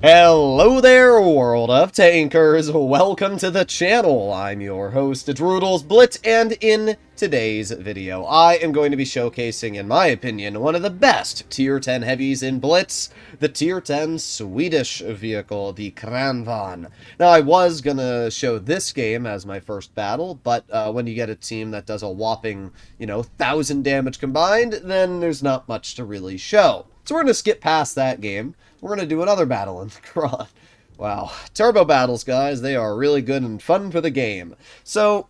Hello there, world of tankers. Welcome to the channel. I'm your host, Droodles Blitz, and in today's video, I am going to be showcasing, in my opinion, one of the best Tier 10 heavies in Blitz, the Tier 10 Swedish vehicle, the Kranvan. Now, I was gonna show this game as my first battle, but when you get a team that does a whopping, 1,000 damage combined, then there's not much to really show. So we're gonna skip past that game. We're going to do another battle in the Kron. Wow. Turbo battles, guys. They are really good and fun for the game. So,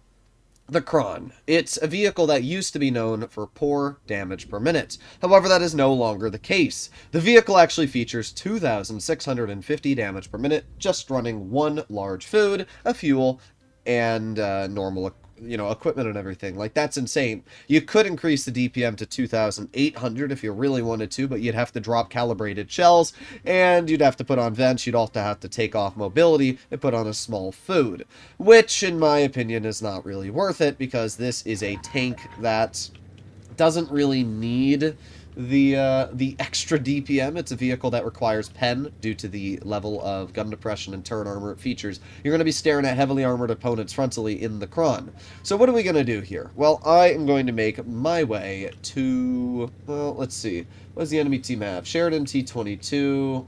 the Kron. It's a vehicle that used to be known for poor damage per minute. However, that is no longer the case. The vehicle actually features 2,650 damage per minute, just running one large food, a fuel, and normal equipment and everything. Like, that's insane. You could increase the DPM to 2,800 if you really wanted to, but you'd have to drop calibrated shells, and you'd have to put on vents. You'd also have to take off mobility and put on a small food, which, in my opinion, is not really worth it, because this is a tank that doesn't really need the extra DPM. It's a vehicle that requires pen due to the level of gun depression and turret armor it features. You're going to be staring at heavily armored opponents frontally in the Kron. So what are we going to do here? Well, I am going to make my way to, well, let's see. What does the enemy team have? Sheridan T-22.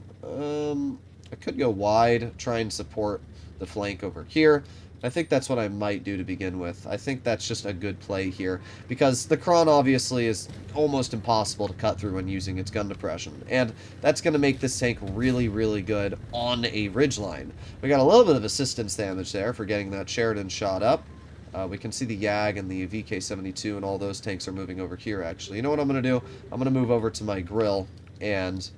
I could go wide, try and support the flank over here. I think that's what I might do to begin with. I think that's just a good play here, because the Kron obviously is almost impossible to cut through when using its gun depression, and that's going to make this tank really, really good on a ridgeline. We got a little bit of assistance damage there for getting that Sheridan shot up. We can see the YAG and the VK-72 and all those tanks are moving over here, actually. You know what I'm going to do? I'm going to move over to my grill and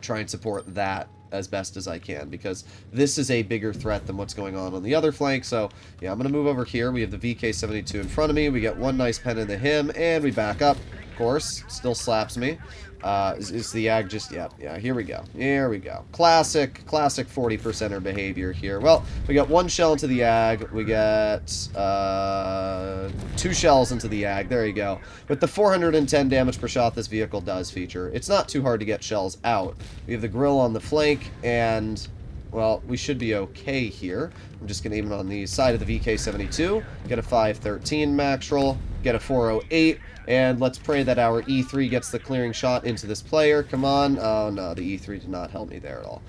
try and support that as best as I can, because this is a bigger threat than what's going on the other flank. So yeah, I'm going to move over here. We have the VK-72 in front of me. We get one nice pen into him, and we back up. Of course, still slaps me. Is the YAG just, yeah, here we go. Here we go. Classic 40%er behavior here. Well, we got one shell into the YAG. We got 2 shells into the YAG. There you go. With the 410 damage per shot this vehicle does feature, it's not too hard to get shells out. We have the grill on the flank, and, well, we should be okay here. I'm just going to aim it on the side of the VK-72, get a 513 max roll, get a 408, and let's pray that our E3 gets the clearing shot into this player. Come on. Oh, no, the E3 did not help me there at all.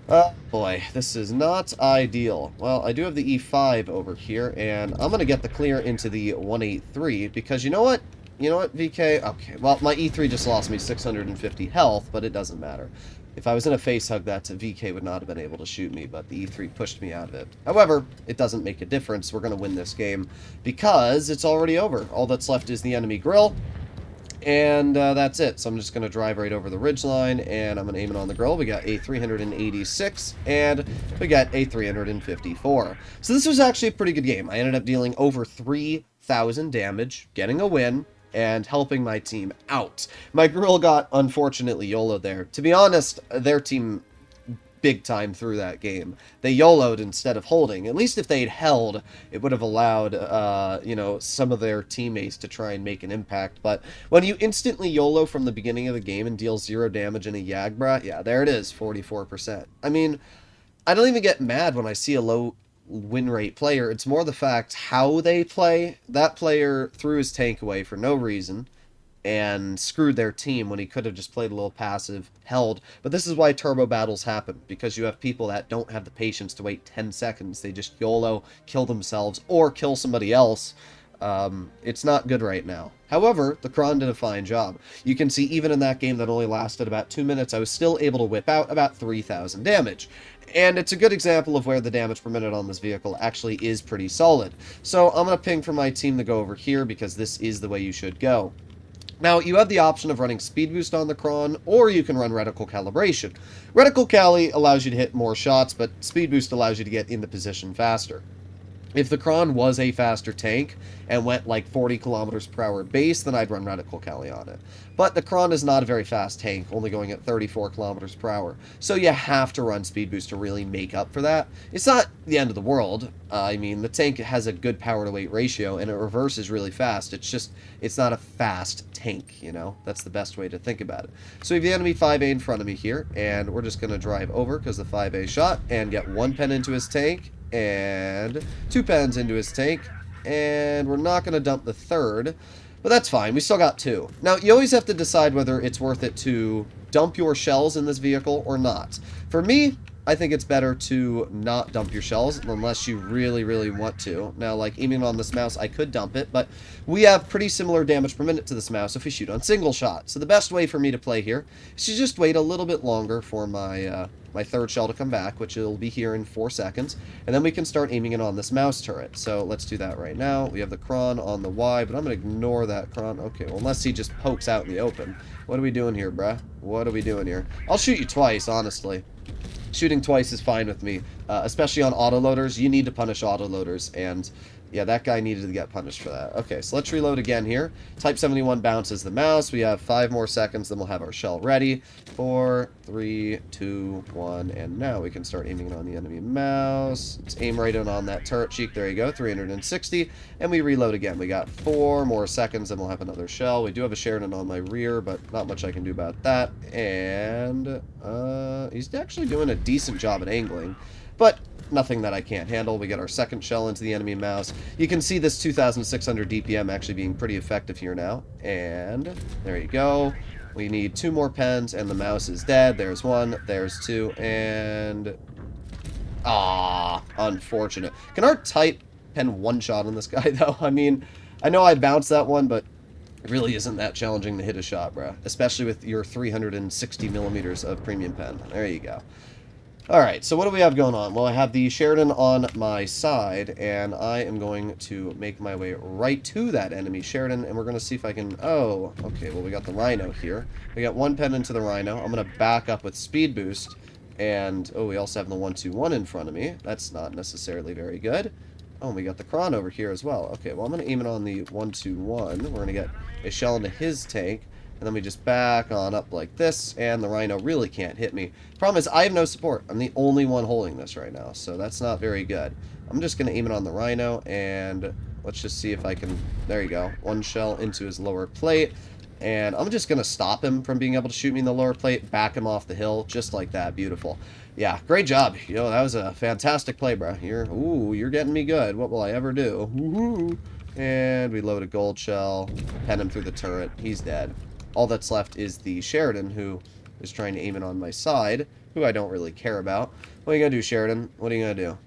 Oh, boy, this is not ideal. Well, I do have the E5 over here, and I'm going to get the clear into the 183, because you know what? You know what, VK? Okay, well, my E3 just lost me 650 health, but it doesn't matter. If I was in a face hug, that VK would not have been able to shoot me, but the E3 pushed me out of it. However, it doesn't make a difference. We're going to win this game because it's already over. All that's left is the enemy grill, and that's it. So I'm just going to drive right over the ridgeline, and I'm going to aim it on the grill. We got a 386, and we got a 354. So this was actually a pretty good game. I ended up dealing over 3,000 damage, getting a win, and helping my team out. My grill got, unfortunately, YOLO there. To be honest, their team big time through that game. They YOLO'd instead of holding. At least if they'd held, it would have allowed, some of their teammates to try and make an impact. But when you instantly YOLO from the beginning of the game and deal 0 damage in a Yagbra, yeah, there it is, 44%. I mean, I don't even get mad when I see a low win rate player. It's more the fact how they play. That player threw his tank away for no reason and screwed their team when he could have just played a little passive, held. But this is why turbo battles happen, because you have people that don't have the patience to wait 10 seconds. They just YOLO, kill themselves, or kill somebody else. It's not good right now. However, the Kron did a fine job. You can see even in that game that only lasted about 2 minutes, I was still able to whip out about 3,000 damage. And it's a good example of where the damage per minute on this vehicle actually is pretty solid. So I'm going to ping for my team to go over here, because this is the way you should go. Now, you have the option of running Speed Boost on the Kron, or you can run Reticle Calibration. Reticle Cali allows you to hit more shots, but Speed Boost allows you to get into position faster. If the Kron was a faster tank and went like 40 kilometers per hour base, then I'd run Reticle Kelly on it. But the Kron is not a very fast tank, only going at 34 kilometers per hour. So you have to run Speed Boost to really make up for that. It's not the end of the world. I mean, the tank has a good power to weight ratio and it reverses really fast. It's just, it's not a fast tank, you know? That's the best way to think about it. So we have the enemy 5A in front of me here, and we're just going to drive over because the 5A shot and get 1 pen into his tank and 2 pens into his tank, and we're not going to dump the 3rd, but that's fine. We still got 2. Now, you always have to decide whether it's worth it to dump your shells in this vehicle or not. For me, I think it's better to not dump your shells unless you really, really want to. Now, like aiming on this mouse, I could dump it, but we have pretty similar damage per minute to this mouse if we shoot on single shot. So the best way for me to play here is to just wait a little bit longer for my my 3rd shell to come back, which will be here in 4 seconds, and then we can start aiming it on this mouse turret. So let's do that right now. We have the Kron on the Y, but I'm going to ignore that Kron. Okay, well, unless he just pokes out in the open. What are we doing here, bruh? What are we doing here? I'll shoot you twice, honestly. Shooting twice is fine with me, especially on autoloaders. You need to punish autoloaders, and yeah, that guy needed to get punished for that. Okay, so let's reload again here. Type 71 bounces the mouse. We have 5 more seconds, then we'll have our shell ready. 4, 3, 2, 1, and now we can start aiming it on the enemy mouse. Let's aim right in on that turret cheek. There you go, 360, and we reload again. We got 4 more seconds, and we'll have another shell. We do have a Sheridan on my rear, but not much I can do about that. And he's actually doing a decent job at angling, but nothing that I can't handle. We get our 2nd shell into the enemy mouse. You can see this 2,600 DPM actually being pretty effective here now. And there you go. We need 2 more pens, and the mouse is dead. There's 1, there's 2, and... unfortunate. Can our type pen 1 shot on this guy, though? I mean, I know I bounced that one, but it really isn't that challenging to hit a shot, bro. Especially with your 360 millimeters of premium pen. There you go. Alright, so what do we have going on? Well, I have the Sheridan on my side, and I am going to make my way right to that enemy Sheridan, and we're going to see if I can... Oh, okay, well, we got the Rhino here. We got 1 pen into the Rhino. I'm going to back up with Speed Boost, and... Oh, we also have the 121 in front of me. That's not necessarily very good. Oh, and we got the Kron over here as well. Okay, well, I'm going to aim it on the 121. We're going to get a shell into his tank. And then we just back on up like this, and the Rhino really can't hit me. Problem is, I have no support. I'm the only one holding this right now, so that's not very good. I'm just going to aim it on the Rhino, and let's just see if I can... There you go. 1 shell into his lower plate, and I'm just going to stop him from being able to shoot me in the lower plate, back him off the hill, just like that. Beautiful. Yeah, great job. You know, that was a fantastic play, bro. You're getting me good. What will I ever do? Woohoo! And we load a gold shell, pen him through the turret. He's dead. All that's left is the Sheridan, who is trying to aim it on my side, who I don't really care about. What are you going to do, Sheridan? What are you going to do?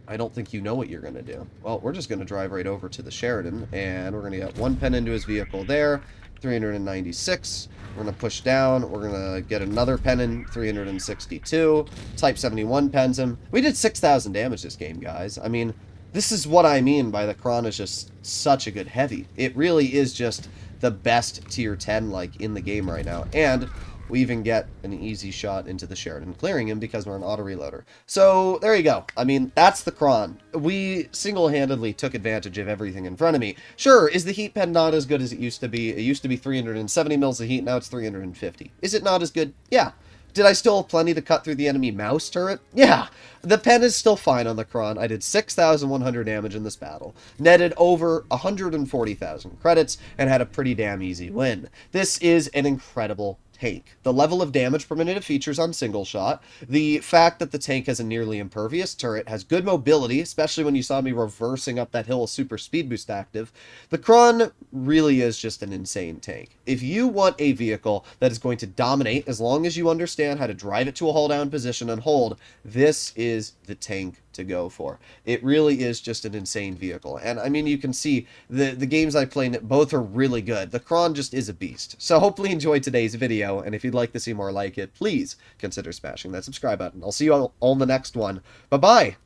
I don't think you know what you're going to do. Well, we're just going to drive right over to the Sheridan, and we're going to get 1 pen into his vehicle there, 396. We're going to push down. We're going to get another pen in, 362. Type 71 pens him. We did 6,000 damage this game, guys. I mean, this is what I mean by the Kron is just such a good heavy. It really is just the best tier 10 like in the game right now, and we even get an easy shot into the Sheridan, clearing him because we're an auto reloader. So there you go. I mean, that's the Kron. We single-handedly took advantage of everything in front of me. Sure, is the heat pen not as good as it used to be? It used to be 370 mils of heat, now it's 350. Is it not as good? Yeah. Did I still have plenty to cut through the enemy mouse turret? Yeah. The pen is still fine on the Kron. I did 6,100 damage in this battle, netted over 140,000 credits, and had a pretty damn easy win. This is an incredible tank. The level of damage per minute it features on single shot, the fact that the tank has a nearly impervious turret, has good mobility, especially when you saw me reversing up that hill with super speed boost active. The Kron really is just an insane tank. If you want a vehicle that is going to dominate as long as you understand how to drive it to a hull down position and hold, this is the tank to go for. It really is just an insane vehicle. And I mean, you can see the games I play, both are really good. The Kron just is a beast. So hopefully you enjoyed today's video, and if you'd like to see more like it, please consider smashing that subscribe button. I'll see you all in the next one. Bye-bye!